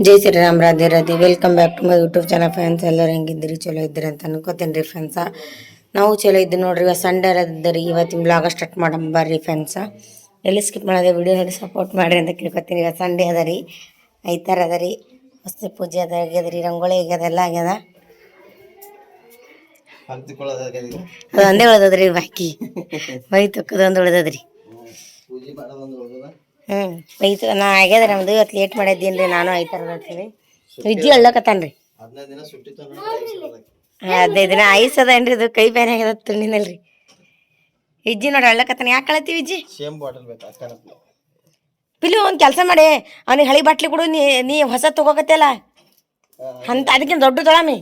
Jai Shriram, Radhe Radhe. Welcome back to my YouTube channel friends. ಎಲ್ಲರೂ ಹೆಂಗಿದ್ದೀರಿ? ಚಲೋ ಇದ್ದೀರಿ ಅಂತ ಅನ್ಕೋತೀನಿ ರೀ ಫ್ರೆಂಡ್ಸ. ನಾವು ಚಲೋ ಇದ್ದೀವಿ ನೋಡ್ರಿ. ಇವತ್ತು ಸಂಡೇ ಇದ್ದೀರಿ. ಇವತ್ತಿನ ಬ್ಲಾಗ ಸ್ಟಾರ್ಟ್ ಮಾಡಮ್ ಬರ್ರಿ ಫ್ರೆಂಡ್ಸ. ಎಲ್ಲಿ ಸ್ಕಿಪ್ ಮಾಡೋದೇ ವಿಡಿಯೋ ನೋಡಿ ಸಪೋರ್ಟ್ ಮಾಡಿರಿ ಅಂತ ಕೇಳ್ಕೊತೀನಿ. ಇವತ್ತು ಸಂಡೇ ಅದ ರೀ, ಐತಾರ ಅದ ರೀ. ವಸ್ತು ಪೂಜೆ ಅದ ಆಗ್ಯದ ರೀ, ರಂಗೋಳಿ ಆಗ್ಯದ, ಎಲ್ಲ ಆಗ್ಯದ. ಅದು ಒಂದೇ ಉಳ್ದದ್ರಿ, ಬಾಕಿ ಮೈ ತೊಕ್ಕದೊಂದು ಉಳ್ದದ್ರಿ. ಐತು ನಾ ಆಗ್ಯದ ನಮ್ದು. ಇವತ್ತು ಲೇಟ್ ಮಾಡಿದ್ದೀನಿ ರೀ ನಾನು. ಐತಾರ ಅಂತೀನಿ ವಿಜ್ಜಿ ಅಳ್ಳಕತ್ತಾನ ರೀ. 15 ದಿನ ಐಸ್ ಅದೇನ್ರಿ, ಇದು ಕೈ ಬ್ಯಾನೆ ಆಗ್ಯದ ತುಂಡಿನಲ್ರಿ. ವಿಜ್ಜಿ ನೋಡಿ ಅಳ್ಳಕತ್ತಾನ. ಯಾಕೆ ಅಳತಿ ವಿಜ್ಜಿ? ಪಿಲು ಒಂದು ಕೆಲಸ ಮಾಡಿ, ಅವ್ನಿಗೆ ಹಳಿ ಬಾಟ್ಲಿ ಕೊಡು. ನೀ ಹೊಸ ತಗೋಕತ್ತಲ್ಲ ಅಂತ, ಅದಕ್ಕಿಂತ ದೊಡ್ಡ ತೊಳಮಿ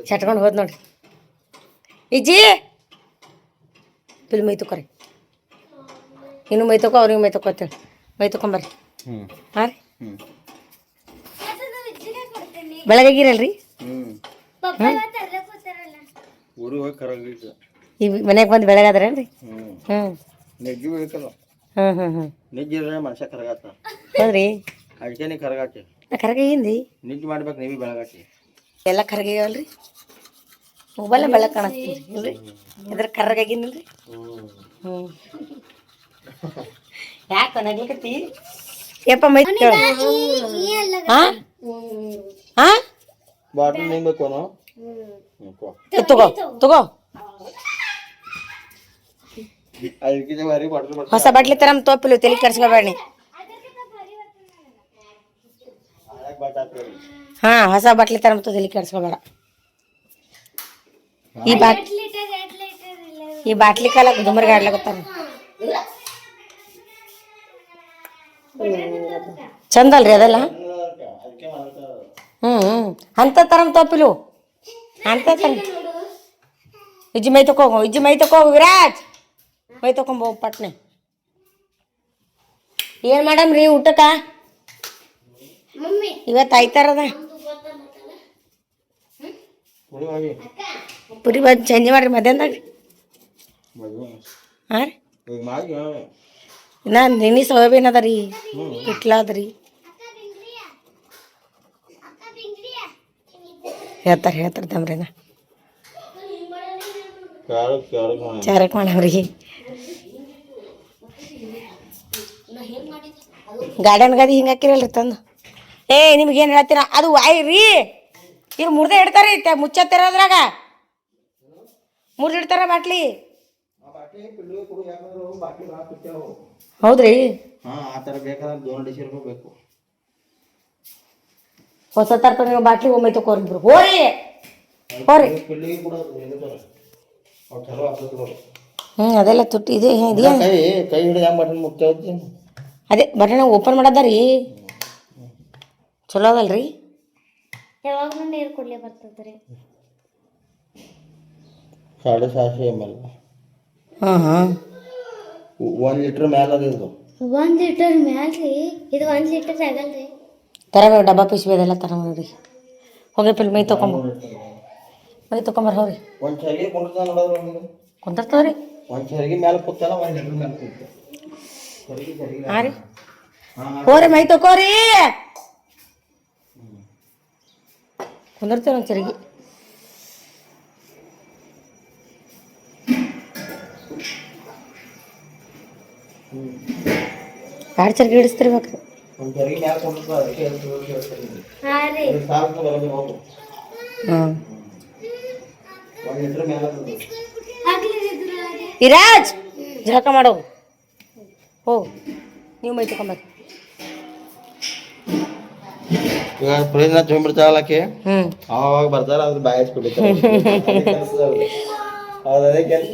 ಚಟ್ಕೊಂಡು ಹೋದ್ ನೋಡ್ರಿ. ವಿಜ್ಜಿ ಪಿಲ್ ಮೈ ತೊಕೊರಿ. ಇನ್ನು ಮೈ ತೊಕೊ, ಅವ್ರಿಗೆ ಮೈ ತೊಕೊತೇವೆ. ಮೈ ತೊಕೊಂಬರ್ರಿ. ಹಾಂ ರೀ, ಬೆಳಗಾಗಿರಲ್ರಿ. ಈ ಮನ್ಯಾಗ ಬಂದು ಬೆಳಗಾದ್ರೇನ್ರಿ? ಹೌದ್ರಿ, ಕರಗೀನ್ರಿ. ಎಲ್ಲ ಕರಗಾವಲ್ರಿ. ಮೊಬೈಲ್ ಬೆಳಗ್ಗೆ ಕಾಣಿಸ್ತೀನಿ ಇಲ್ರಿ, ಇದ್ರ ಕರ್ರಗಾಗಿನಿಲ್ರಿ. ಯಾಕೆ ನಗ್ಲಿಕತ್ತಿ? ಯಪ್ಪ ಮೈ ತಗೋ ತಗೋ. ಹೊಸ ಬಾಟ್ಲಿ ತರ ತೋಪಿಲು, ತಲೆ ಕೆಡ್ಸ್ಕೊಬೇಡಿ. ಹಾ, ಹೊಸ ಬಾಟ್ಲಿ ತರ ತಲೆ ಕೆಡ್ಸ್ಕೊಬೇಡ. ಈ ಬಾಟ್ಲಿ ಕಾಲ ದುಮರ್ಗೆ ಆಡ್ಲಾಕತ್ತಾರ. ಚಂದ ಅಲ್ರಿ ಅದೆಲ್ಲ. ಅಂತ ತರಮ್ ತೋಪಿಲು, ಅಂತ ತರ. ಇಜ್ಜಿ ಮೈ ತಕೋಗು, ಇಜ್ಜಿ ಮೈ ತಕೋಗು. ವಿರಾಜ್ ಮೈ ತಕೊಂಬ ಪಟ್ನೆ. ಏನ್ ಮಾಡಮ್ರಿ ಊಟಕ್ಕ? ಇವತ್ತು ಐತಾರದ ಪುರಿ ಬಾಜಿ ಚೇಂಜ್ ಮಾಡ್ರಿ ಮಧ್ಯಾಹ್ನದಾಗ. ಹಾಂ ರೀ, ನಾನು ನಿನ್ನೆ ಸೋಯಾಬೀನ್ ಅದ ರೀ, ಪಿಟ್ಲ ಅದ ರೀ. ಹೇಳ್ತಾರೆ ತಮ್ರಿನ ಚಾರಕ್ ಮಾಡವ್ರಿ. ಗಾರ್ಡನ್ ಗಾದಿ ಹಿಂಗೆ ಹಾಕಿರಲ್ರಿ ತಂದು. ನಿಮ್ಗೇನು ಹೇಳ್ತೀರ ಅದು ವಾಯ್ ರೀ. ಈಗ ಮುರ್ದೆ ಇಡ್ತಾರೆ, ಮುಚ್ಚತ್ತಿರೋದ್ರಾಗ ಮುರ್ದಿಡ್ತಾರ ಬಾಟ್ಲಿ. ಹೌದ್ರಿ, ಹೊಸ ತರ್ಪ ನೀವು ಬಾಟ್ಲಿ ಒಮ್ಮೆ ತಕೋರಿಬ್ರು. ಹೋರಿ ಹೋರಿ. ಅದೆಲ್ಲ ತುಟ್ಟಿ ಇದೆ. ಅದೇ ಬಟನ್ ಓಪನ್ ಮಾಡದಾರಿ. ಚಲೋ ಅದಲ್ರಿ. ಯಾವಾಗ ನೀರು ಕೊಡ್ಲೇ ಬರ್ತದ್ರಿ. 750 ml. ಹಾಂ 1 ಲೀಟರ್ ಮ್ಯಾಲ ಅದ ಇದು. 1 ಲೀಟರ್ ಮ್ಯಾಲ್ರಿ ಇದು. 1 ಲೀಟರ್ ಆಗಲ್ರಿ. ತರಬೇಡ ಡಬ್ಬ ಪಿಸ್ಬಿ ಅದೆಲ್ಲ ತರಬೇಡ್ರಿ. ಹೋಗಿ ಪಿಲ್ ಮೈ ತೊಗೊಂಬರ್ ಹೋಗ್ರಿ. ಒಂದು ಚರಿಗೆ ಕುಂದಿರ್ತದ್ರಿ. ಒಂದು ಚರಿಗೆ ಮ್ಯಾಲ ಕೂತಲ್ಲ, 1 ಲೀಟರ್ ಮ್ಯಾಲ ಕೂತ. ಹಾಂ ರೀ, ಹೋರಿ ಮೈ ತಕೋರಿ. ಕುಂದಿರ್ತೇವೆ ಒಂದು ಚರಿಗೆ. ಎರಡು ಚರಿಗೆ ಹಿಡಿಸ್ತಿರ್ಬೇಕ್ರಿ. ವಿರಾಜ್ ಜಳಕ ಮಾಡೋ ಹೋಗು, ನೀವು ಮೈ ತಕೊಂಬರ್ರಿ. ಈಗ ಫ್ರಿಜ್ನ ತುಂಬಿಡ್ತಾವಲ್ಲಕ್ಕೆ ಅವಾಗ ಬರ್ತಾರ, ಅದ್ರ ಬಾಯಿ ಹಚ್ಬಿಡ್ತಾರೆ. ಅದೇ ಕೆಲಸ.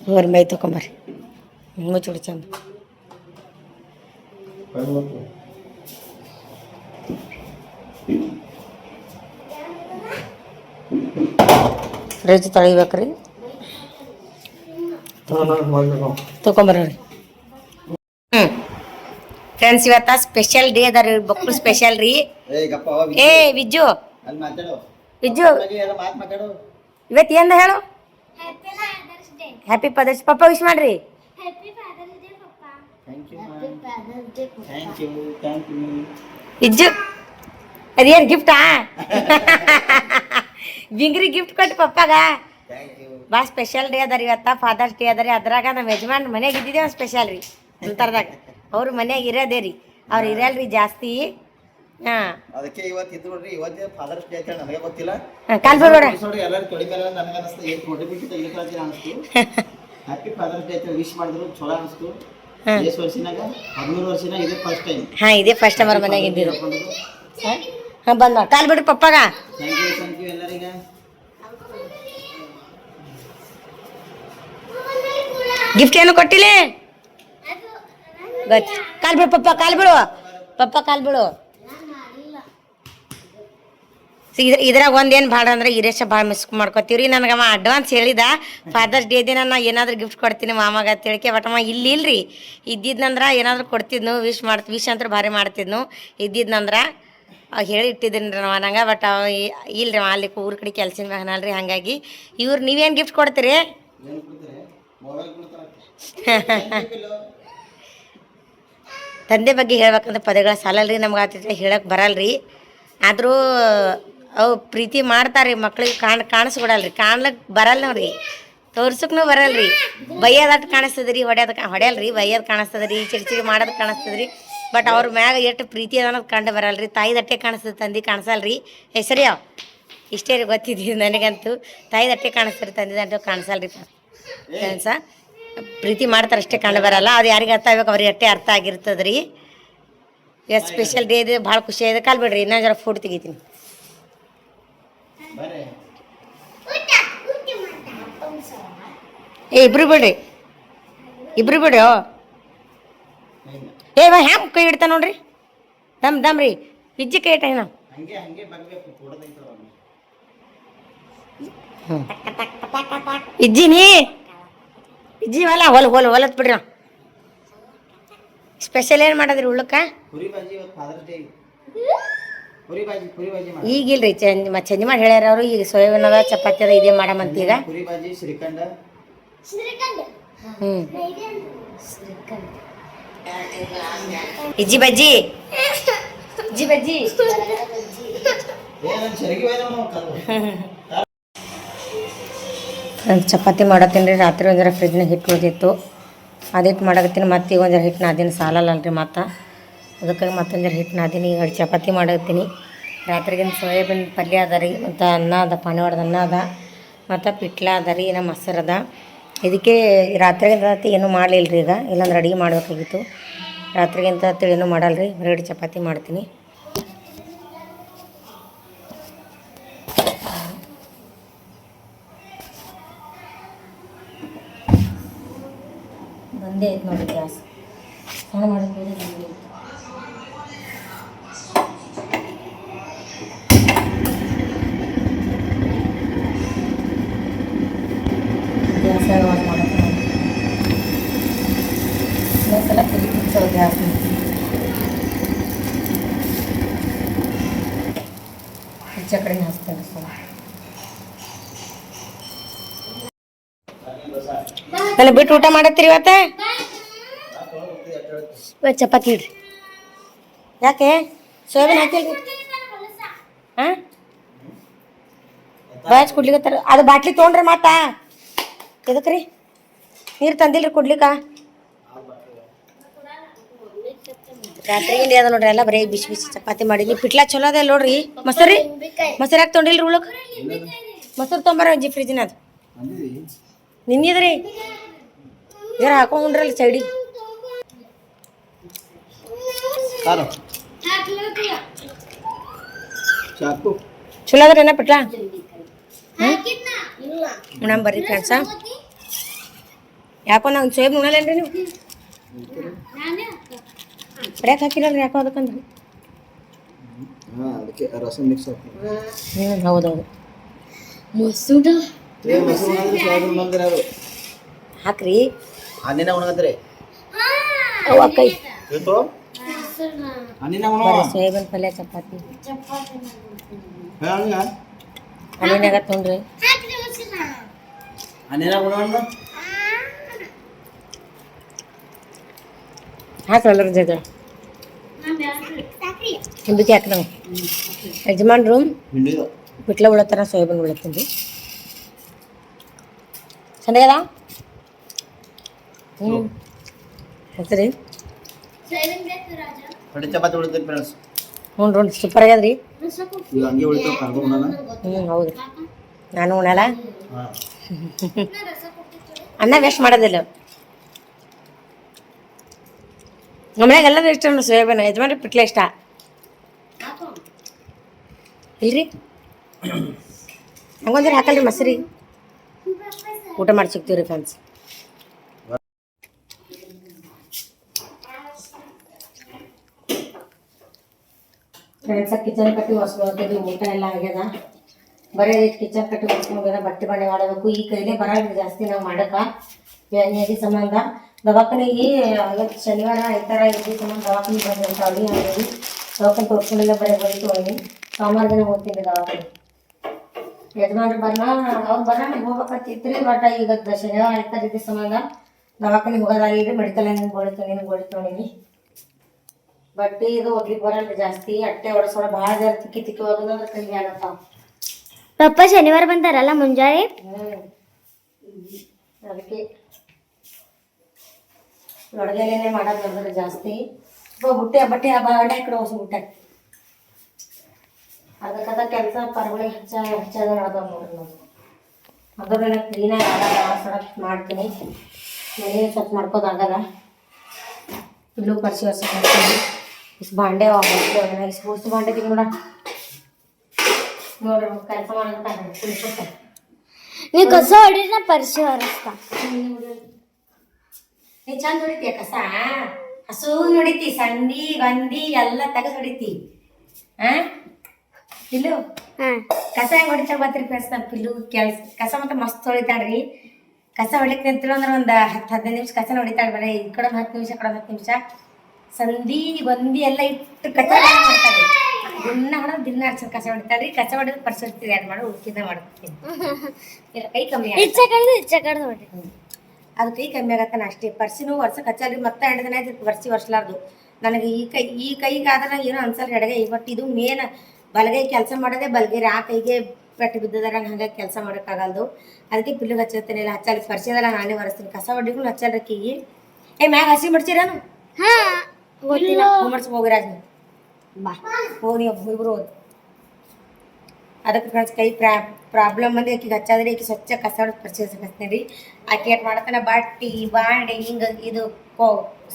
ಹೋರಿ ಮೈ ತಕೊಂಬರ್ರಿ, ಮುಚ್ಚಿಬಿಡಿ ಚಂದ. ಫ್ರಿಜ್ ತೊಳಿಬೇಕ್ರಿ. ತೊಗೊಂಬರ್ರಿ. ಫ್ರೆಂಡ್ಸ್, ಇವತ್ತ ಸ್ಪೆಷಲ್ ಡೇ ಅದ ರೀ, ಬಕ್ಳು ಸ್ಪೆಷಲ್ ರೀ. ವಿಜ್ಜು ವಿಜ್ಜು ಇವತ್ತು ಏನು ಹೇಳು? Happy father's. ಪಪ್ಪ ವಿಶ್ ಮಾಡ್ರಿ. ಥ್ಯಾಂಕ್ ಯು ಇಜ್ಜು ಅದೇನು ಗಿಫ್ಟಾ ಬಿಂಗ್ರಿ ಗಿಫ್ಟ್ ಕೊಟ್ಟು ಪಪ್ಪಾಗ ಭಾಳ ಸ್ಪೆಷಲ್ ಡೇ ಅದ ರೀ ಇವತ್ತು ಫಾದರ್ಸ್ ಡೇ ಅದ ರೀ ಅದ್ರಾಗ ನಮ್ಮ ಯಜಮಾನ್ ಮನೆಗೆ ಇದ್ದಿದ್ದೆ ಒಂದು ಸ್ಪೆಷಲ್ ರೀ ಅಂತರ್ದಾಗ ಅವ್ರು ಮನ್ಯಾಗ ಇರೋದೇ ರೀ ಅವ್ರು ಇರಲ್ರಿ ಜಾಸ್ತಿ ಹಾಂ ಅದಕ್ಕೆ ಇವತ್ತು ಇದು ನೋಡ್ರಿ ಇವತ್ತೇ ಫಾದರ್ಸ್ ಡೇ ಅಂತ ನನಗೆ ಗೊತ್ತಿಲ್ಲ ಕಾಲ್ ಬಿಡ್ಬೇಡ ಎಲ್ಲರೂ ತೊಳಿ ಮೇಲೆ ನನಗೆ ಅನಿಸ್ತು ಏನು ನೋಟಿಫಿಕೇಶನ್ ತೆಗಿತಾರೆ ಅನಿಸ್ತು ಹ್ಯಾಪಿ ಫಾದರ್ಸ್ ಡೇ ಅಂತ ವಿಶ್ ಮಾಡಿದ್ರು ಚಲೋ ಅನಿಸ್ತು ಎಷ್ಟು ವರ್ಷನಾಗ 13 ವರ್ಷನ ಇದೇ ಫಸ್ಟ್ ಟೈಮ್ ಹಾಂ ಇದೇ ಫಸ್ಟ್ ಟೈಮ್ ಅವ್ರ ಮನೆಯಾಗ ಇದ್ದಿದ್ದು ಹಾಂ ಬಂದ್ ಮಾಡಿ ಕಾಲ್ ಬಿಡ್ರಿ ಪಪ್ಪಾಗ ಥ್ಯಾಂಕ್ ಯು ಎಲ್ಲರಿಗೆ ಗಿಫ್ಟ್ ಏನು ಕೊಟ್ಟಿಲ್ಲ ಗೊತ್ತು ಕಾಲ್ ಬಿಡು ಪಪ್ಪ ಕಾಲ್ ಬಿಡು ಪಪ್ಪ ಕಾಲ್ ಬಿಡು ಇದ್ರಾಗ ಒಂದೇನು ಭಾಳ ಅಂದ್ರೆ ಇರೇಶ ಭಾಳ ಮಿಸ್ ಮಾಡ್ಕೊತೀವ್ರಿ ನನಗೆ ಅವ ಅಡ್ವಾನ್ಸ್ ಹೇಳಿದ ಫಾದರ್ಸ್ ಡೇ ದಿನ ನಾ ಏನಾದರೂ ಗಿಫ್ಟ್ ಕೊಡ್ತೀನಿ ಮಾಮಾಗ ಅಂತ ಹೇಳಿಕೆ ಬಟ್ ಅವ ಇಲ್ಲಿ ಇಲ್ರಿ ಇದ್ದಿದ್ನಂದ್ರೆ ಏನಾದರೂ ಕೊಡ್ತಿದ್ನು ವಿಶ್ ಅಂತ ಭಾರಿ ಮಾಡ್ತಿದ್ನು ಇದ್ದಿದ್ನಂದ್ರೆ ಹೇಳಿ ಇಟ್ಟಿದ್ದೀನಿ ರೀ ನಾವು ನಂಗೆ ಬಟ್ ಅವ ಇಲ್ರಿ ಅವ ಅಲ್ಲಿ ಊರ ಕಡೆ ಕೆಲ್ಸಿನ ಮ್ಯಾಗನಲ್ರಿ ಹಾಗಾಗಿ ಇವ್ರು ನೀವೇನು ಗಿಫ್ಟ್ ಕೊಡ್ತೀರಿ ತಂದೆ ಬಗ್ಗೆ ಹೇಳ್ಬೇಕಂದ್ರೆ ಪದಗಳ ಸಾಲಲ್ರಿ ನಮ್ಗೆ ಆತ ಹೇಳಕ್ಕೆ ಬರಲ್ರಿ ಆದರೂ ಅವು ಪ್ರೀತಿ ಮಾಡ್ತಾರೆ ರೀ ಮಕ್ಳಿಗೆ ಕಾಣಿಸ್ಬಿಡಲ್ರಿ ಕಾಣ್ಲಿಕ್ಕೆ ಬರಲ್ಲ ನೋಡ್ರಿ ತೋರ್ಸಕ್ಕೂ ಬರಲ್ರಿ ಬೈಯೋದಟ್ಟು ಕಾಣಿಸ್ತದೆ ರೀ ಹೊಡೆಯಲ್ರಿ ಬೈಯೋದು ಕಾಣಿಸ್ತದೆ ರೀ ಚಿಡಿ ಮಾಡೋದು ಕಾಣಿಸ್ತದೆ ರೀ ಬಟ್ ಅವ್ರ ಮ್ಯಾಗ ಎಷ್ಟು ಪ್ರೀತಿ ಅದ ಅನ್ನೋದು ಕಂಡು ಬರಲ್ರಿ ತಾಯಿದಟ್ಟೆ ಕಾಣಿಸ್ತದೆ ತಂದೆ ಕಾಣಿಸಲ್ರಿ ಹೆಸರಿ ಅವು ಇಷ್ಟೇ ರೀ ಗೊತ್ತಿದ್ದೀವಿ ನನಗಂತೂ ತಾಯಿದಟ್ಟೆ ಕಾಣಿಸ್ತಾರೆ ತಂದಿದಂಟು ಕಾಣಿಸಲ್ರಿ ಫ್ರೆಂಡ್ಸ ಪ್ರೀತಿ ಮಾಡ್ತಾರೆ ಅಷ್ಟೇ ಕಂಡು ಬರಲ್ಲ ಅದು ಯಾರಿಗೆ ಅರ್ಥ ಆಗ್ಬೇಕು ಅವ್ರಿಗೆ ಅಷ್ಟೇ ಅರ್ಥ ಆಗಿರ್ತದೆ ರೀ ಇವತ್ತು ಸ್ಪೆಷಲ್ ಡೇ ಇದೆ ಭಾಳ ಖುಷಿ ಇದೆ ಕಾಲ್ ಬಿಡ್ರಿ ಇನ್ನೊಂದು ಜರ ಫೋಟೋ ತೆಗಿತೀನಿ ಇಬ್ರು ಬಿಡ್ರಿ ಹ್ಯಾಂಗ ಕೈ ಇಡ್ತಾ ನೋಡ್ರಿ ದಮ್ ರೀ ಇಜ್ಜಿ ಕೈ ಇಟ್ಟ ಏನೋ ಇಜ್ಜಿ ಹೊಲತ್ ಬಿಡ್ರಿ ಸ್ಪೆಷಲ್ ಏನು ಮಾಡೋದ್ರಿ ಉಳ್ಳಕ್ಕ ಈಗಿಲ್ರಿ ಚಂಜಿ ಮಾಡಿ ಹೇಳ್ಯಾರ ಅವರು ಈಗ ಸೋಯಾಬೀನ್ ಅದ ಚಪಾತಿ ಅದ ಇದೇ ಮಾಡಮಂತ ಈಗ ಇಜ್ಜಿ ಬಜ್ಜಿ ಚಪಾತಿ ಮಾಡತ್ತೀನಿ ರೀ ರಾತ್ರಿ ಒಂದರ ಫ್ರಿಜ್ನಾಗ ಹಿಟ್ಟು ಉಳಿದಿತ್ತು ಅದಿಟ್ಟು ಮಾಡಕತ್ತೀನಿ ಮತ್ತೆ ಈಗ ಒಂದರ ಹಿಟ್ಟು ನಾದಿನ ಸಾಲಲ್ಲಲ್ರಿ ಮತ್ತು ಅದಕ್ಕಾಗಿ ಮತ್ತೊಂದರ ಹಿಟ್ಟು ನಾದಿನಿ ಈಗ ಚಪಾತಿ ಮಾಡತ್ತೀನಿ ರಾತ್ರಿಗಿನ ಸೋಯಾಬೀನ್ ಪಲ್ಯ ಅದ ರೀ ಮತ್ತು ಅನ್ನ ಅದ ಪಾನಿ ಹೊಡೆದ ಅನ್ನ ಅದ ಮತ್ತು ಪಿಟ್ಲ ಅದ ರೀ ನಮ್ಮ ಮೊಸರು ಅದ ಇದಕ್ಕೆ ರಾತ್ರಿಗಿಂತ ಏನೂ ಮಾಡಲಿಲ್ಲ ರೀ ಈಗ ಇಲ್ಲಾಂದ್ರೆ ಅಡುಗೆ ಮಾಡಬೇಕಾಗಿತ್ತು ರಾತ್ರಿಗಿಂತ ಏನೂ ಮಾಡಲ್ಲ ರೀ ಎರಡು ಚಪಾತಿ ಮಾಡ್ತೀನಿ ಬಂದೇ ಐತೆ ನೋಡಿ ಗ್ಯಾಸ್ ಸಣ್ಣ ಮಾಡೋದು ಗ್ಯಾಸ್ ವಾಶ್ ಮಾಡೋದು ಇನ್ನೊಂದ್ಸಲ ತಿರುಗಿಸೋ ಗ್ಯಾಸ್ ಈಚೆ ಕಡೆ ಹಾಕ್ತೇನೆ ಸ್ವಲ್ಪ ನನ್ನ ಬಿಟ್ಟು ಊಟ ಮಾಡತ್ತೀರಿ ಇವತ್ತು ಚಪಾತಿ ಇಡ್ರಿ ಯಾಕೆ ಸೋಯಾಬೀನ್ ಹಾಕಿಲ್ರಿ ಹಾಂ ಬಾಯ್ಸ್ ಕುಡ್ಲಿಕತ್ತಾರ ಅದು ಬಾಟ್ಲಿ ತೊಗೊಂಡ್ರಿ ಮಾತಾ ಎದಕ್ಕೆ ರೀ ನೀರು ತಂದಿಲ್ರಿ ಕುಡ್ಲಿಕ್ಕ ರಾತ್ರಿಗಿಂದ ಅದ ನೋಡ್ರಿ ಎಲ್ಲ ಬರೀ ಬಿಸಿ ಬಿಸಿ ಚಪಾತಿ ಮಾಡೀನಿ ಪಿಟ್ಲಾ ಚಲೋ ಅದ ನೋಡ್ರಿ ಮೊಸರು ಯಾಕೆ ತೊಗೊಂಡಿಲ್ರಿ ಉಳಕ್ ಮೊಸರು ತೊಗೊಂಬರ ಅಜ್ಜಿ ಫ್ರಿಜ್ನ ಅದು ನಿನ್ನಿದ್ರಿ ಜರ ಹಾಕೊಂಡ್ರಲ್ಲ ಸೈಡಿಗೆ ಚಲೋ ಅದ್ರಿ ಏನ ಪಿಟ್ಲಾ ಉಣ ಬರ್ರಿ ಫ್ರೆಂಡ್ಸ ಯಾಕೋ ನಾವು ಸೋಯಾಬೀನ್ ಉಣಲ್ಲೇನ್ರಿ ನೀವು ಬ್ರೇಕ್ ಹಾಕಿರಲ್ರಿ ಯಾಕೋ ಅದಕ್ಕಂದ್ರಿ ಹೌದೌದು ಹಾಕ್ರಿ ಅನ್ನಿನ ಉಣಗತ್ರಿ ಕೈ ಸೋಯಾಬೀನ್ ಪಲ್ಯ ಚಪಾತಿ ಅನ್ನಿನಾಗ ತೊಗೊಂಡ್ರಿ ಅನ್ನಿನ ಉಣ ಹಾಕಿ ಎಲ್ಲರ ಜೊತೆ ಹಿಂದಕ್ಕೆ ಹಾಕಿ ನಾವು ಯಜಮಾನ್ರು ಹಿಂಡಿದು ಬಿಟ್ಲ ಉಳತ್ತಾರ ಸೋಯಾಬೀನ್ ಉಳತ್ತೀನಿ ಚೆನ್ನಾಗದ ಹ್ಞೂ ಸರಿ ಕಡೆ ಚಪಾತಿ ಉಳಿತೈತೆ ಫ್ರೆಂಡ್ಸ್. ಹ್ಞೂ ನೋಡಿ ಸೂಪರ್ ಆಗ್ಯದ ರೀ. ಈಗ ಹಂಗೆ ಉಳಿತಾವ ಕರ್ಕೊಂಡು ಹೌದು ನಾನು ಉಣಲ್ಲ ಹಾಂ ಅನ್ನ ವೇಸ್ಟ್ ಮಾಡೋದಿಲ್ಲ. ನಮ್ಮನ್ಯಾಗ ಎಲ್ಲರೂ ಇಷ್ಟ ನೋಡಿ ಸೋಯಾಬೀನ್, ಯಜಮಾನ್ರಿ ಪಿಟ್ಲೆ ಇಷ್ಟ ಇಲ್ರಿ ಹಂಗೊಂದ್ರೆ ಹಾಕಲ್ರಿ ಮಸರಿ ಊಟ ಮಾಡಿ ಸಿಗ್ತೀವಿ ರೀ ಫ್ರೆಂಡ್ಸ್. ಫ್ರೆಂಡ್ಸ ಕಿಚನ್ ಕಟ್ಟಿ ಒರೆಸ್ಕೊಳ್ತೀವಿ, ಊಟ ಎಲ್ಲ ಆಗ್ಯದ. ಬರೀ ಕಿಚನ್ ಕಟ್ಟಿ ಒರೆಸ್ಕೊಂಡ್ರೆ ಬಟ್ಟೆ ಬಣ್ಣೆ ಮಾಡಬೇಕು. ಈ ಕೈಲೇ ಬರಲ್ಲ ಜಾಸ್ತಿ ನಾವು ಮಾಡಕ್ಕೆ ನೆಗಡಿ ಸಂಬಂಧ. ದವಾಖಾನೆಗೆ ಇವತ್ತು ಶನಿವಾರ ಐತಾರ ನೆಗಡಿ ಸಂಬಂಧ ದವಾಖಾನೆಗೆ ಬಂದಿರ್ತಾವ್ರಿ. ಹಾಗಾಗಿ ದವಾಖಾನೆ ತೋರಿಸ್ಕೊಂಡಿಲ್ಲ, ಬರೀ ಬರೀತು ಹೋಗಿ ಸೋಮವಾರ ದಿನ ಹೋಗ್ತೀನಿ ದವಾಖಾನೆ. ಯಜಮಾನ್ರು ಅವ್ರು ಹೋಗ್ಬೇಕಂತಿತ್ರಿ. ಬಟ್ ಈಗ ಶನಿವಾರ ಐತಾರ ಇದ್ದ ಸಂಬಂಧ ದವಾಖಾನೆಗೆ ಹೋಗೋದಾಗಿರಿ. ಮೆಡಿಕಲ್ ಗೋಳಿತೊಂಡಿನಿ ಬಟ್ಟೆ ಇದು ಒಗ್ಲಿಕ್ಕೆ ಬರಲ್ರಿ ಜಾಸ್ತಿ. ಅಟ್ಟೆ ಹೊಡೆಸೋಣ ಭಾಳ ಜರ ತಿಕ್ಕಿ ಹೋಗೋದಂದ್ರೆ ಕೈ ಆಗತ್ತಾವ. ಪಪ್ಪ ಶನಿವಾರ ಬಂದಾರಲ್ಲ ಮುಂಜಾನೆ. ಅದಕ್ಕೆ ಅಡುಗೆಲೇನೆ ಮಾಡೋದು ನೋಡಿದ್ರೆ ಜಾಸ್ತಿ ಬುಟ್ಟಿ ಬಟ್ಟೆ ಬಾಂಡೆ ಕಡೆ ಹೊಸ ಬುಟ್ಟೆ ಅದಕ್ಕದ ಕೆಲಸ ಪರಬಳಿ ಹಚ್ಚದ ನೋಡ್ದಾಗ ನೋಡ್ರಿ ನಾವು. ಅದ್ರನ್ನ ಕ್ಲೀನಾಗಿ ಆಗಲ್ಲ, ಸಡಕ್ ಮಾಡ್ತೀನಿ. ಮನೆ ಸ್ವಚ್ಛ ಮಾಡ್ಕೋದಾಗಲ್ಲ. ಇಲ್ಲೂ ಪರಿಸಿ ವರ್ಷ ಮಾಡ್ತೀನಿ. ಇಷ್ಟು ಬಾಂಡೆ ಇಷ್ಟು ಬಾಂಡೆ ತಿಂಗ್ ನೋಡ ನೋಡ್ರಿ ಕೆಲಸ ಮಾಡೋದಕ್ಕೆ ನೀವು ಕಸ ಹೊಡಿರಿ, ನಾ ಪರಿಸಿ ಹೊರಸ್ತಾ. ನೀ ಚಂದ ಹೊಡಿತೀಯ ಕಸ, ಹಸು ಹೊಡಿತಿ, ಸಂಡಿ ಬಂದಿ ಎಲ್ಲ ತೆಗೆದು ಹೊಡಿತಿ. ಪಿಲ್ಲು ಕಸ ಹೆಂಗೆ ಹೊಡಿತಾಳ ಗೊತ್ತಿರಿ ಫ್ರೆಂಡ್ಸ್. ನಮ್ಮ ಪಿಲ್ಲು ಕಸ ಮತ್ತೆ ಮಸ್ತ್ ಹೊಡಿತಾಳ್ರಿ. ಕಸ ಹೊಡಿಕ್ ನಿಂತಿಲ್ಲ ಅಂದ್ರೆ ಒಂದು 10-15 ನಿಮಿಷ ಕಸನ ಹೊಡಿತಾಳೆ. ಬರೀ ಈ ಕಡೆ 10 ನಿಮಿಷ, ಕಡೆ 10 ನಿಮಿಷ ಸಂದಿ ಬಂದಿ ಎಲ್ಲ ಇಟ್ಟು ಕಸ ಮಾಡ್ತಾಳೆ. ದಿನ ಹಚ್ಚ ಕಸ ಹೊಡಿತಾಳ್ರಿ. ಕಸ ಹೊಡೆದು ಪರಿಸರ್ತೀವಿ ಎರಡು ಮಾಡಿ ಉಳ್ಕಿದ ಮಾಡ್ತೀನಿ. ಕೈ ಕಮ್ಮಿ ಅದು ಕೈ ಕಮ್ಮಿ ಆಗತ್ತಾನ ಅಷ್ಟೇ. ಪರ್ಸಿನೂ ವರ್ಷಕ್ಕೆ ಹಚ್ಚಲ್ರಿ. ಮತ್ತೆ 2 ದಿನ ಆಯ್ತು ಪರ್ಸಿ ವರ್ಷಲಾರ್ದು. ನನಗೆ ಈ ಕೈಗಾದ್ರೆ ಏನೋ ಅನ್ಸಲ್ಲ ಎಡಗೈ. ಬಟ್ ಇದು ಮೇನ್ ಬಲಗೈ ಕೆಲಸ ಮಾಡೋದೇ ಬಲಗೈರಿ. ಆ ಕೈಗೆ ಪೆಟ್ಟು ಬಿದ್ದದಾರ ಹಂಗಾಗಿ ಕೆಲಸ ಮಾಡೋಕ್ಕಾಗಲ್ದು. ಅದಕ್ಕೆ ಪಿಲ್ಲಿಗೆ ಹಚ್ಚಿರ್ತೀನಿ. ಇಲ್ಲ ಹಚ್ಚಲ್ಲ, ಪರ್ಸಿದಲ್ಲ ನಾನೇ ಒರೆಸ್ತೀನಿ. ಕಸ ಹೊಡಿಗೂ ಹಚ್ಚಲ್ರಿ ಕೈಗೆ. ಮ್ಯಾಗ ಹಸಿ ಮಡ್ಸಿರೇನು? ಮಡ್ಸಿ ಹೋಗಿರಾಜ್ ಬಾ ಹೋಗಿ ಇಬ್ರು ಹೋದ್. ಅದಕ್ಕೆ ಫ್ರೆಂಡ್ಸ್ ಕೈ ಪ್ರಾಬ್ಲಮ್ ಅಂದ್ರೆ ಆಕಿಗೆ ಹಚ್ಚಾದ್ರೆ ಆಕಿ ಸ್ವಚ್ಛ ಕಸ ಹೊಡೆದು ಪರಿಚಯಿಸ್ತೀನಿ ರೀ. ಆಕೆ ಏಟ್ ಮಾಡತ್ತಾನ ಬಟ್ಟಿ ಬಾಂಡೆ ಹಿಂಗೆ ಇದು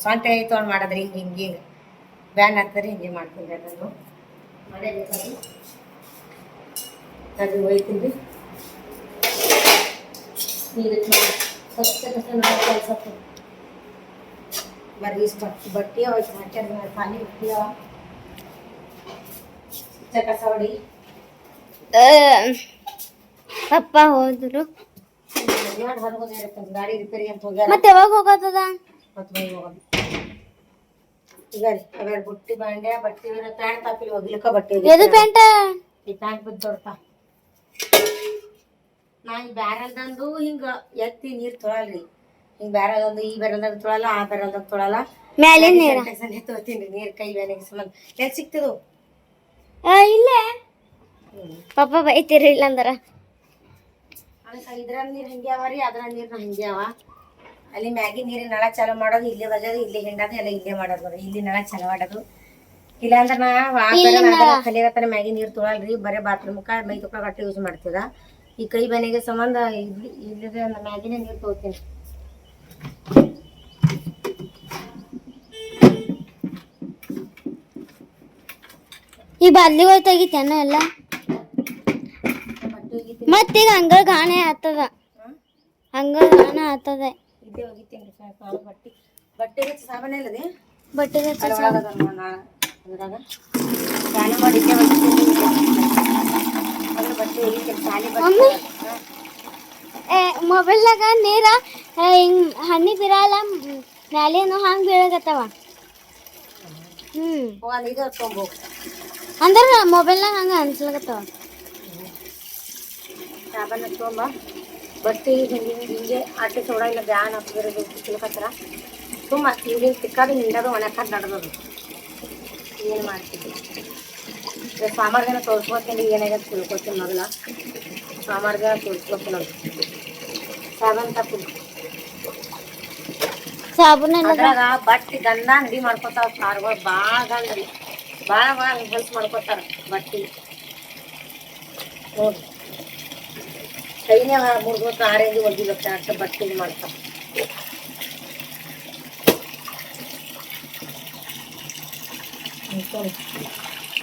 ಸ್ವಂತ ತೊಗೊಂಡು ಮಾಡೋದ್ರಿ. ಹಿಂಗೆ ಬ್ಯಾನ್ ಆಗ್ತಾರೆ. ಹಿಂಗೆ ಮಾಡ್ತೀನಿ ರೀ. ಅದನ್ನು ಮಾಡೇಬೇಕದು ಅದು ಹೋಯ್ತೀನಿ ರೀ. ಈಗ ಸ್ವಚ್ಛ ಕಸ ನೋಡಿ ಕೆಲಸ ಬರೀ ಬಟ್ಟೆ ಹೋಯ್ತು ಹಾಕ್ಯಾರ ಖಾಲಿ ಬಟ್ಟೆ ಸ್ವಚ್ಛ ಕಸ ಹೊಡಿ. ಪಪ್ಪ ಹೋದ್ರು ಗಾಡಿ ರಿಪೇರಿ ಅಂತ ಹೋಗ್ಯಾರ. ಮತ್ತೆ ಯಾವಾಗ ಹೋಗೋದದ? ಮತ್ತೆ ಹೋಗೋದು ಈಗ ರೀ. ಅವೆರಡು ಬುಟ್ಟಿ ಬಾಂಡೆ ಬಟ್ಟೆ ಪ್ಯಾಂಟ್ ಹಾಕಿಲಿ ಹೋಗ್ಲಿಕ್ಕ ಬಟ್ಟೆ ಎದು ಪ್ಯಾಂಟ ಈ ಪ್ಯಾಂಟ್ ಬಿದ್ದು ದೊಡ್ಡಪ್ಪ. ನಾ ಈ ಬ್ಯಾರಲ್ದಂದು ಹಿಂಗ ಎತ್ತಿ ನೀರ್ ತೊಳಲ್ರಿ. ಹಿಂಗ ಬ್ಯಾರಲ್ದಂದು ಈ ಬ್ಯಾರಲ್ದಾಗ ತೊಳಲ್ಲ, ಆ ಬ್ಯಾರಲ್ದಾಗ ತೊಳಲ್ಲ. ಮ್ಯಾಲಿನ ನೀರ ತೊಳ್ತೀನಿ ನೀರ್ ಕೈ ಬ್ಯಾನಿಗೆ ಸಂಬಂಧ ಎಲ್ಲಿ ಸಿಗ್ತದು ಇಲ್ಲೇ. ಪಪ್ಪ ಬೈತೀರಿ ಇಲ್ಲ ಅಂದ್ರ. ಅದಕ್ಕೆ ಇದ್ರ ನೀರು ಹಂಗೆ ಅವ ರೀ, ಅದ್ರ ನೀರ್ನ ಹಂಗೆ ಅವ. ಅಲ್ಲಿ ಮ್ಯಾಗಿ ನೀರಿನ ನಳ ಚಾಲು ಮಾಡೋದು, ಇಲ್ಲೇ ಬಜೋದು, ಇಲ್ಲೇ ಹಿಂಡೋದು, ಎಲ್ಲ ಇಲ್ಲೇ ಮಾಡೋದು ನೋಡ್ರಿ. ಇಲ್ಲಿ ನಳ ಚಾಲು ಮಾಡೋದು. ಇಲ್ಲಾಂದ್ರೆ ನಾ ಕಲಿಯತ್ತಾನ ಮ್ಯಾಗಿ ನೀರು ತೊಳಲ್ರಿ. ಬರೀ ಬಾತ್ರೂಮ್ಕ ಮೈ ತುಕ್ಕ ಗಟ್ಟಿ ಯೂಸ್ ಮಾಡ್ತೀರ. ಈ ಕೈ ಬೆನೆಗೆ ಸಂಬಂಧ ಇಲ್ಲದೆ ಮ್ಯಾಗಿನೇ ನೀರು ತೊಗೊತೀನಿ. ಈ ಬಾದ್ಲಿ ತೆಗಿತೇನ ಎಲ್ಲ. ಮತ್ತೀಗ ಹಂಗ ಗಾಣೆ ಆತದ, ಹಂಗ ಗಾಣ ಆತದ. ಇದ್ದೇ ಹೋಗಿತೀನಿ ಬಟ್ಟೆಗೆ ಸಾಬಾನೆ ಇಲ್ಲದೆ ಬಟ್ಟೆಗೆ ಅದ್ರಾಗ ಸ್ನಾನ ಮಾಡಿದ್ದೆ ಬಟ್ಟೆ ಹೋಗಿತೀನಿ. ಸಾಲಿ ಮೊಬೈಲ್ನಾಗ ನೀರ ಹಿಂಗ್ ಹನಿ ಬಿರಲ್ಲ ಮ್ಯಾಲೇನು ಹಂಗ ಬೀಳಗತ್ತವ. ಇದು ಹತ್ಕೊಂಬೋ ಅಂದ್ರ ಮೊಬೈಲ್ನಾಗ ಹಂಗ ಅನ್ಸ್ಲಾಗತ್ತವ. ಸಾಬಾನು ಹತ್ಕೊಂಬ ಬಟ್ಟೆ ಹಿಂಗೆ ಆಟೆ ಸೋಡ ಇಲ್ಲ ಬ್ಯಾನ್ ಹಾಕಿರೋದು ಚಿಲ್ಕತ್ರ ಸುಮ್ಮ ಹಿಂದಿನ ತಿಕ್ಕಾದು ಹಿಂಡೋದು ಒಣಕಾದು ನಡ್ದದು ಏನು ಮಾಡ್ತಿದ್ವಿ ಸಾಮಾರ್ಗನ ತೋರಿಸ್ಕೊತೀನಿ ಏನಾಗ್ಯದ ತಿಳ್ಕೊತೀನಿ ಮೊದಲ ಸಾಮಾರ್ಗ ತೋರಿಸ್ಕೊತೀನಿ ನೋಡಿ ಸಾಬನ್ ತಪ್ಪು ಸಾಬೂನ್ ಅದ್ರಾಗ ಬಟ್ಟೆ ಗಂಧ ಅಂಗಡಿ ಮಾಡ್ಕೊತಾವ ಸಾರುಗಳು ಭಾಳ ಅಂಗಡಿ ಭಾಳ ಹೆಲ್ಪ್ ಮಾಡ್ಕೊತಾರ ಬಟ್ಟೆ ನೋಡಿ ಕೈನೇ ಮುರಿದು ಆರೇಂಜ್ ಒಗಿಬೇಕು ಅಷ್ಟು ಬಟ್ಟೆ ಮಾಡ್ತಾವ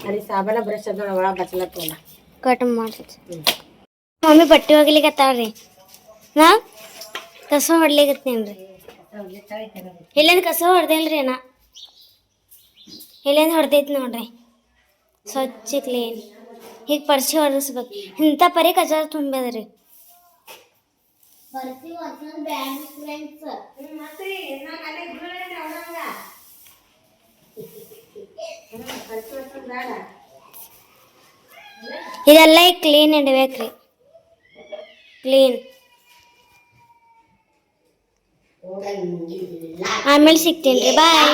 ಅಲ್ಲಿ ಸಾಬಾನ ಬ್ರಷ್ ಅದ ಒಳಗೆ ಬಚ್ಚಲತ್ತವಲ್ಲ ಕಟ್ ಮಾಡ್ತೈತಿ ಮಮ್ಮಿ ಬಟ್ಟೆ ಒಗಿಲಿಕತ್ತಾಳ್ರಿ ನಾ ಕಸ ಹೊಡ್ಲಿಕತ್ತೀನ್ರಿ ಇಲ್ಲಿಂದ ಕಸ ಹೊಡೆದಿಲ್ರಿ ನಾ ಇಲ್ಲಿಂದ ಹೊಡೆದೈತಿ ನೋಡ್ರಿ ಸ್ವಚ್ಛ ಕ್ಲೀನ್ ಈಗ ಪರ್ಸಿ ಹೊಡೆಸ್ಬೇಕು ಇಂಥ ಪರಿ ಕಸ ತುಂಬ್ಯದ್ರಿ ಇದೆಲ್ಲ ಈಗ ಕ್ಲೀನ್ ಇಡ್ಬೇಕ್ರಿ ಕ್ಲೀನ್ ಆಮೇಲೆ ಸಿಗ್ತೀನಿ ಬಾಯ್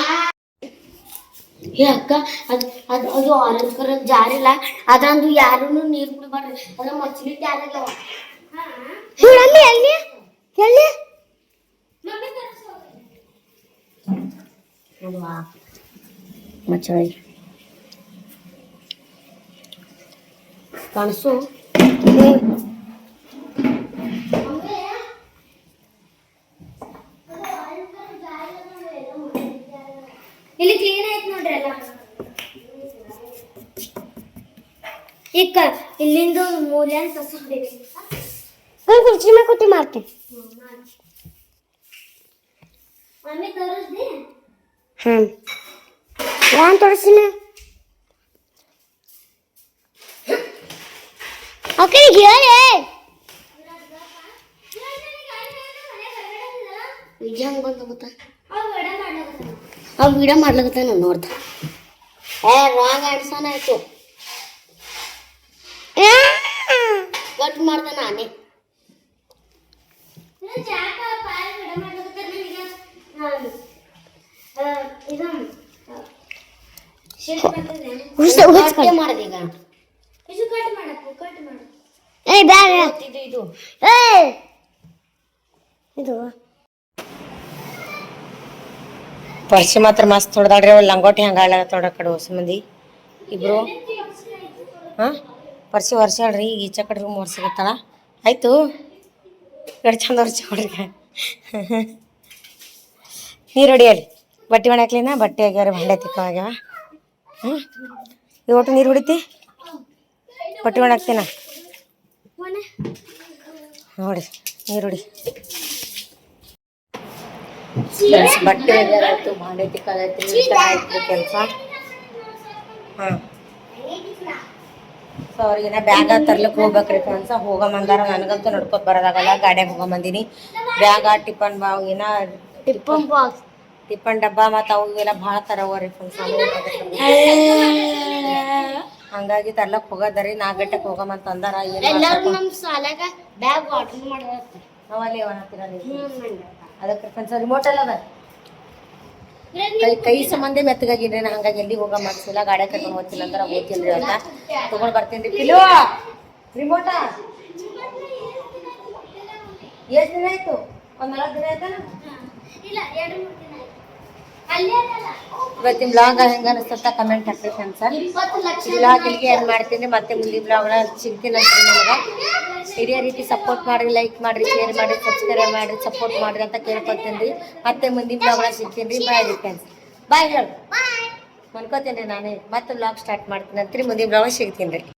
ಏ ಅಕ್ಕ ಅದು ಆರೆಂಜ್ ಕಲರ್ ಜಾರಿಲ್ಲ ಅದ್ರಂದು ಯಾರೂ ನೀರು ಕುಡಿಬಾರ್ರಿ ಅದ್ರ ಮಚ್ಚಲಿ ಟ್ಯಾಲಾಗ್ಯಾವ ಎಲ್ಲಿ ಎಲ್ಲಿ ಮಚ್ಚಳಿ ಕಾಣಿಸು ಇಲ್ಲಿ ಕ್ಲೀನ್ ಆಯ್ತು ನೋಡ್ರಿ ಎಲ್ಲ ಈಗ ಇಲ್ಲಿಂದ ಮೂಲ್ಯಾನ್ ಕಸ ಹೊಡಿಬೇಕು ಕುರ್ಚಿ ಮೇಲೆ ಕೂತಿ ಮಾಡ್ತೀನಿ ಮಮ್ಮಿ ತೋರಿಸ್ದಿ ಯಾನ್ ತೋರಿಸ್ತೀನಿ ಓಕೆ ಹೇಳಿ ವಿಜಯ ಹಂಗೆ ಬಂದು ಗೊತ್ತಾ ಅವ್ನು ವಿಡಿಯೋ ಮಾಡ್ಲಿಕತ್ತ ನಾನು ನೋಡ್ದೆ ರಾಂಗ್ ಆಡ್ಸೋಣ ಆಯ್ತು ಕಟ್ ಮಾಡ್ದೆ ನಾನೇ ಮಾಡಿದೆ ಈಗ ಇದು ಪರ್ಸಿ ಮಾತ್ರ ಮಸ್ತ್ ಹೊಡೆದಾಡ್ರಿ ಅವಳು ಲಂಗೋಟಿ ಹಂಗೆ ಆಡ್ಲಾಗತ್ತೋಡ ಕಡೆ ಹೊಸ ಮಂದಿ ಇಬ್ರು ಹಾಂ ಪರ್ಸಿ ಒರ್ಸಾಳ್ರಿ ಈಗ ಈಚೆ ಕಡೆ ರೂಮ್ ಒರ್ಸಿಗತ್ತಾಳ ಆಯಿತು ಕಡೆ ಚಂದ ಒರ್ಸಿ ಹೊಡ್ರಿ ನೀರು ಹೊಡಿಯಲಿ ಬಟ್ಟೆ ಒಣಾಕ್ಲಿನ ಬಟ್ಟೆ ಆಗ್ಯಾರ ಭಾಂಡೆ ತಿಕ್ಕವಾಗ್ಯಾವ ಹ್ಞೂ ಈ ಒಟ್ಟು ನೀರು ಹೊಡಿತಿ ಬಟ್ಟೆ ಒಣಾಕ್ತೀನ ನೋಡಿ ನೀರು ಹೊಡಿ ಬಟ್ಟೆ ಆಯ್ತು ಭಾಂಡೆ ತಿಕ್ಕಾಗೈತಿ ಆಯ್ತು ಕೆಲಸ ಹಾಂ ಸೊ ಅವ್ರಿಗೇನ ಬ್ಯಾಗ ತರ್ಲಿಕ್ಕೆ ಹೋಗ್ಬೇಕ್ರಿ ಫ್ರೆಂಡ್ಸ ಹೋಗಮಂದಾರ ನನಗಂತೂ ನಡ್ಕೊತ ಬರೋದಾಗಲ್ಲ ಗಾಡ್ಯಾಗ ಹೋಗಮಂದಿನಿ ಬ್ಯಾಗ ಟಿಫನ್ ಬಾವ್ ಏನ ಟಿಪ್ಪನ್ ಬಾಕ್ಸ್ ಟಿಫನ್ ಡಬ್ಬ ಮತ್ತು ಅವು ಇವೆಲ್ಲ ಭಾಳ ತರವರಿ ಫ್ರೆಂಡ್ಸ್ ಹಂಗಾಗಿ ತರ್ಲಕ್ಕೆ ಹೋಗೋದರಿ 4 ಗಂಟೆಗೆ ಹೋಗಮಂತ ಅಂದಾರ ಎಲ್ಲರೂ ನಮ್ಮ ಸಾಲಾಗ ಬ್ಯಾಗ್ ಆರ್ಡರ್ ಮಾಡಿರತ್ತೆ ನಾವಲ್ಲಿ ಅದಕ್ಕೆ ಫ್ರೆಂಡ್ಸ್ ರಿಮೋಟ್ ಎಲ್ಲ ಅದ ಕೈ ಸಂಬಂಧ ಮೆತ್ತಗಾಗಿನ್ರಿ ನಾ ಹಂಗಾಗಿ ಎಲ್ಲಿ ಹೋಗ ಮನ್ಸಿಲ್ಲ ಗಾಡಿ ಕರ್ಕೊಂಡು ಹೋಗ್ತಿಲ್ಲ ಅಂದ್ರೆ ಹೋಗ್ತೀನಿ ಅಂತ ತೊಗೊಂಡು ಬರ್ತೀನಿ ರೀ ಪಿಲು ರಿಮೋಟ ಎಷ್ಟು ದಿನ ಆಯ್ತು ಒಂದು 4 ದಿನ ಆಯ್ತಾ ಇವತ್ತಿನ ಬ್ಲಾಗ್ ಹೆಂಗ ಅನಿಸ್ತಂತ ಕಮೆಂಟ್ ಹಾಕ್ರಿ ಫ್ರೆಂಡ್ಸ್ ಈ ಬ್ಲಾಗ್ ಇಲ್ಲಿಗೆ ಏನು ಮಾಡ್ತೀನಿ ಮತ್ತೆ ಮುಂದಿನ ಬ್ಲಾಗ್ನ ಸಿಗ್ತೀನಿ ಅಂತ ನಿಮಗೆ ಇದೇ ರೀತಿ ಸಪೋರ್ಟ್ ಮಾಡಿರಿ ಲೈಕ್ ಮಾಡಿರಿ ಶೇರ್ ಮಾಡಿರಿ ಸಬ್ಸ್ಕ್ರೈಬ್ ಮಾಡಿರಿ ಸಪೋರ್ಟ್ ಮಾಡಿರಿ ಅಂತ ಕೇಳ್ಕೊತೀನಿ ರೀ ಮತ್ತೆ ಮುಂದಿನ ಬ್ಲಾಗ್ನ ಸಿಗ್ತೀನಿ ರೀ ಬಾಯ್ ರೀ ಫ್ರೆಂಡ್ಸ್ ಬಾಯ್ ಹೇಳಿ ಮನ್ಕೋತೀನಿ ರೀ ನಾನೇ ಮತ್ತೆ ಬ್ಲಾಗ್ ಸ್ಟಾರ್ಟ್ ಮಾಡ್ತೀನಿ ಅಂತ್ರಿ ಮುಂದಿನ ಬ್ಲಾಗ್ ಸಿಗ್ತೀನಿ ರೀ